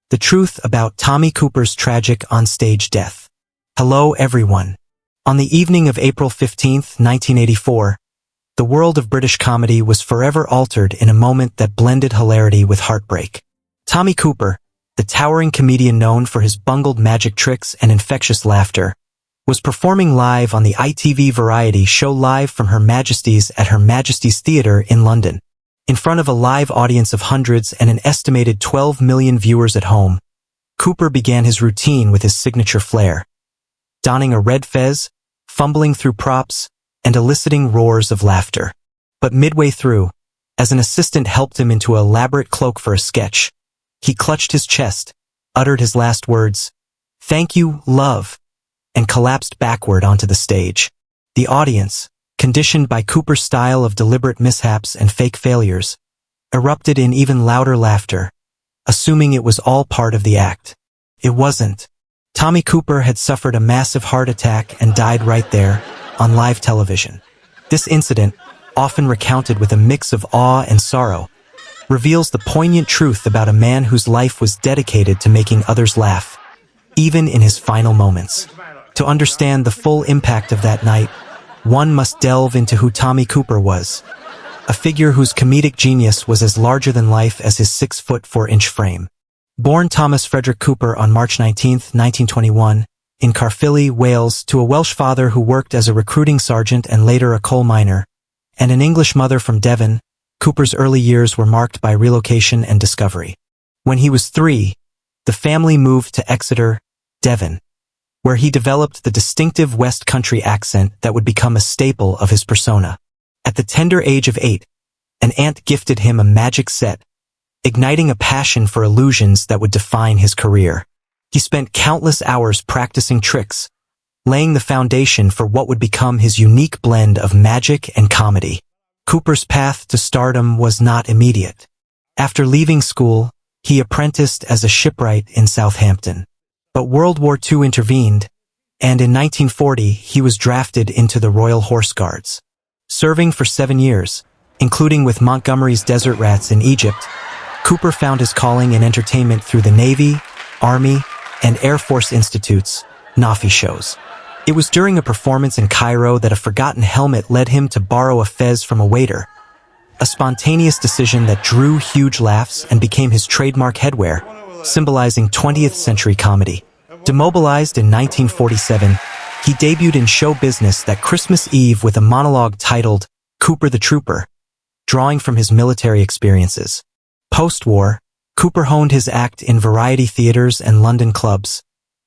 the truth about Tommy Cooper's tragic onstage death. Hello everyone. On the evening of April 15, 1984, the world of British comedy was forever altered in a moment that blended hilarity with heartbreak. Tommy Cooper, the towering comedian known for his bungled magic tricks and infectious laughter, was performing live on the ITV variety show Live from Her Majesty's at Her Majesty's Theatre in London. In front of a live audience of hundreds and an estimated 12 million viewers at home, Cooper began his routine with his signature flair, donning a red fez, fumbling through props, and eliciting roars of laughter. But midway through, as an assistant helped him into an elaborate cloak for a sketch, he clutched his chest, uttered his last words, "Thank you, love," and collapsed backward onto the stage. The audience, conditioned by Cooper's style of deliberate mishaps and fake failures, erupted in even louder laughter, assuming it was all part of the act. It wasn't. Tommy Cooper had suffered a massive heart attack and died right there, on live television. This incident, often recounted with a mix of awe and sorrow, reveals the poignant truth about a man whose life was dedicated to making others laugh, even in his final moments. To understand the full impact of that night, one must delve into who Tommy Cooper was, a figure whose comedic genius was as larger than life as his 6'4" frame. Born Thomas Frederick Cooper on March 19, 1921, in Caerphilly, Wales, to a Welsh father who worked as a recruiting sergeant and later a coal miner, and an English mother from Devon, Cooper's early years were marked by relocation and discovery. When he was 3, the family moved to Exeter, Devon, where he developed the distinctive West Country accent that would become a staple of his persona. At the tender age of 8, an aunt gifted him a magic set, igniting a passion for illusions that would define his career. He spent countless hours practicing tricks, laying the foundation for what would become his unique blend of magic and comedy. Cooper's path to stardom was not immediate. After leaving school, he apprenticed as a shipwright in Southampton. But World War II intervened, and in 1940 he was drafted into the Royal Horse Guards. Serving for 7 years, including with Montgomery's Desert Rats in Egypt, Cooper found his calling in entertainment through the Navy, Army, and Air Force Institute's NAFI shows. It was during a performance in Cairo that a forgotten helmet led him to borrow a fez from a waiter, a spontaneous decision that drew huge laughs and became his trademark headwear, symbolizing 20th century comedy. Demobilized in 1947, he debuted in show business that Christmas Eve with a monologue titled Cooper the Trooper, drawing from his military experiences. Post-war, Cooper honed his act in variety theaters and London clubs,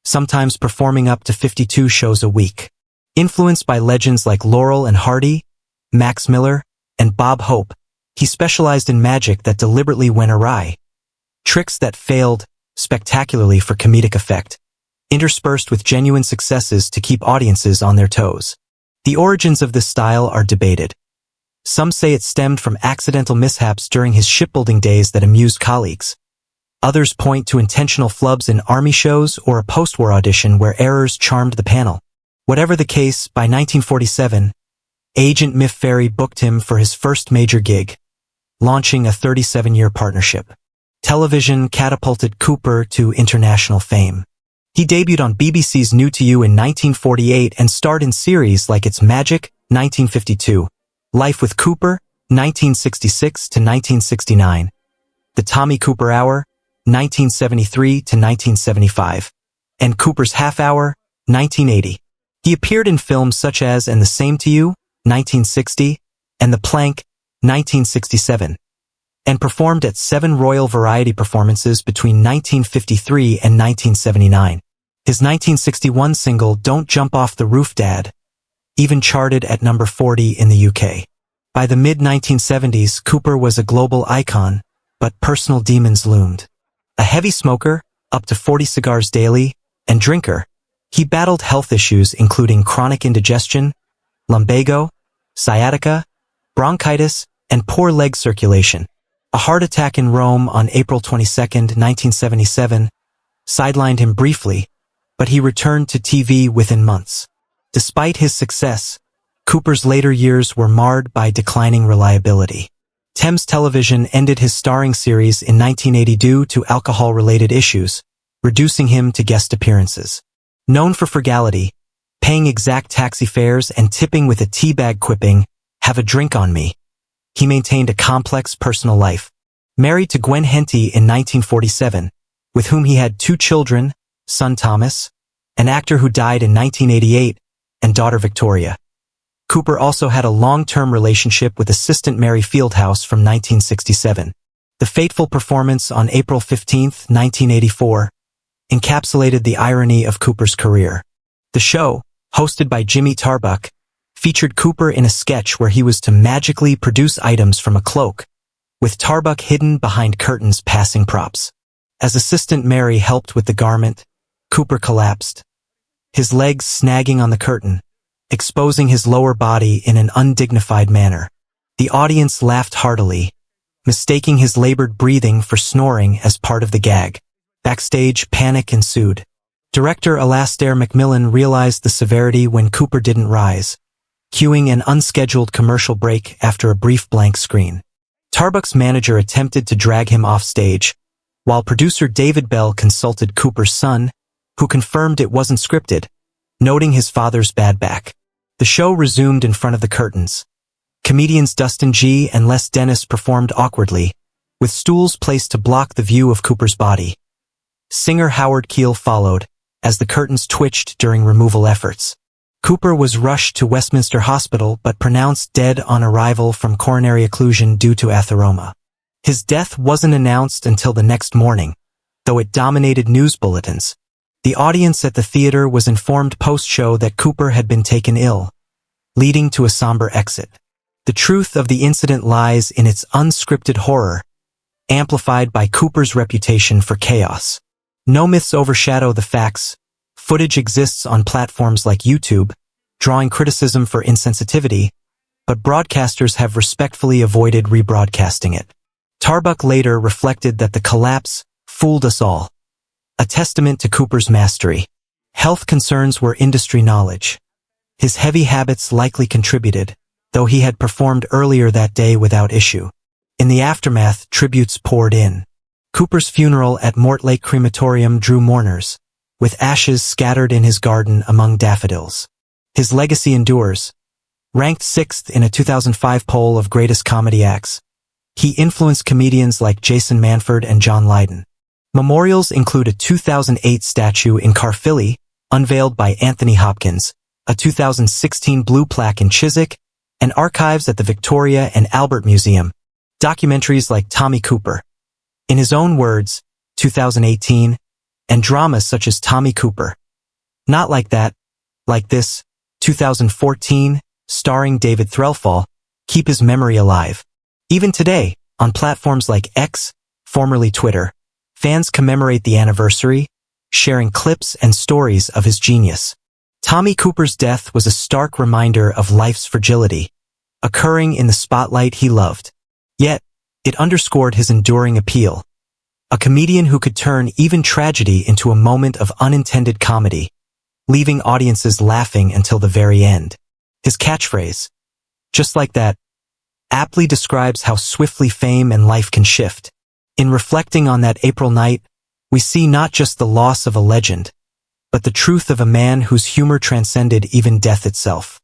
sometimes performing up to 52 shows a week. Influenced by legends like Laurel and Hardy, Max Miller, and Bob Hope, he specialized in magic that deliberately went awry. Tricks that failed spectacularly for comedic effect, interspersed with genuine successes to keep audiences on their toes. The origins of this style are debated. Some say it stemmed from accidental mishaps during his shipbuilding days that amused colleagues. Others point to intentional flubs in army shows or a post-war audition where errors charmed the panel. Whatever the case, by 1947, agent Miff Ferry booked him for his first major gig, launching a 37-year partnership. Television catapulted Cooper to international fame. He debuted on BBC's New to You in 1948 and starred in series like It's Magic, 1952, Life with Cooper, 1966 to 1969, The Tommy Cooper Hour, 1973 to 1975, and Cooper's Half Hour, 1980. He appeared in films such as And the Same to You, 1960, and The Plank, 1967. And performed at 7 Royal Variety performances between 1953 and 1979. His 1961 single Don't Jump Off the Roof Dad even charted at number 40 in the UK. By the mid-1970s, Cooper was a global icon, but personal demons loomed. A heavy smoker, up to 40 cigars daily, and drinker, he battled health issues including chronic indigestion, lumbago, sciatica, bronchitis, and poor leg circulation. A heart attack in Rome on April 22, 1977, sidelined him briefly, but he returned to TV within months. Despite his success, Cooper's later years were marred by declining reliability. Thames Television ended his starring series in 1980 due to alcohol-related issues, reducing him to guest appearances. Known for frugality, paying exact taxi fares and tipping with a teabag quipping, "Have a drink on me," he maintained a complex personal life. Married to Gwen Henty in 1947, with whom he had 2 children, son Thomas, an actor who died in 1988, and daughter Victoria. Cooper also had a long-term relationship with assistant Mary Fieldhouse from 1967. The fateful performance on April 15, 1984, encapsulated the irony of Cooper's career. The show, hosted by Jimmy Tarbuck, featured Cooper in a sketch where he was to magically produce items from a cloak, with Tarbuck hidden behind curtains passing props. As assistant Mary helped with the garment, Cooper collapsed, his legs snagging on the curtain, exposing his lower body in an undignified manner. The audience laughed heartily, mistaking his labored breathing for snoring as part of the gag. Backstage, panic ensued. Director Alastair Macmillan realized the severity when Cooper didn't rise, cueing an unscheduled commercial break after a brief blank screen. Tarbuck's manager attempted to drag him off stage, while producer David Bell consulted Cooper's son, who confirmed it wasn't scripted, noting his father's bad back. The show resumed in front of the curtains. Comedians Dustin G. and Les Dennis performed awkwardly, with stools placed to block the view of Cooper's body. Singer Howard Keel followed, as the curtains twitched during removal efforts. Cooper was rushed to Westminster Hospital but pronounced dead on arrival from coronary occlusion due to atheroma. His death wasn't announced until the next morning, though it dominated news bulletins. The audience at the theater was informed post-show that Cooper had been taken ill, leading to a somber exit. The truth of the incident lies in its unscripted horror, amplified by Cooper's reputation for chaos. No myths overshadow the facts. Footage exists on platforms like YouTube, drawing criticism for insensitivity, but broadcasters have respectfully avoided rebroadcasting it. Tarbuck later reflected that the collapse fooled us all, a testament to Cooper's mastery. Health concerns were industry knowledge. His heavy habits likely contributed, though he had performed earlier that day without issue. In the aftermath, tributes poured in. Cooper's funeral at Mortlake Crematorium drew mourners, with ashes scattered in his garden among daffodils. His legacy endures. Ranked 6th in a 2005 poll of greatest comedy acts, he influenced comedians like Jason Manford and John Lydon. Memorials include a 2008 statue in Caerphilly, unveiled by Anthony Hopkins, a 2016 blue plaque in Chiswick, and archives at the Victoria and Albert Museum. Documentaries like Tommy Cooper, in his own words, 2018, and dramas such as Tommy Cooper, Not Like That, Like This, 2014, starring David Threlfall, keep his memory alive. Even today, on platforms like X, formerly Twitter, fans commemorate the anniversary, sharing clips and stories of his genius. Tommy Cooper's death was a stark reminder of life's fragility, occurring in the spotlight he loved. Yet, it underscored his enduring appeal. A comedian who could turn even tragedy into a moment of unintended comedy, leaving audiences laughing until the very end. His catchphrase, "Just like that," aptly describes how swiftly fame and life can shift. In reflecting on that April night, we see not just the loss of a legend, but the truth of a man whose humor transcended even death itself.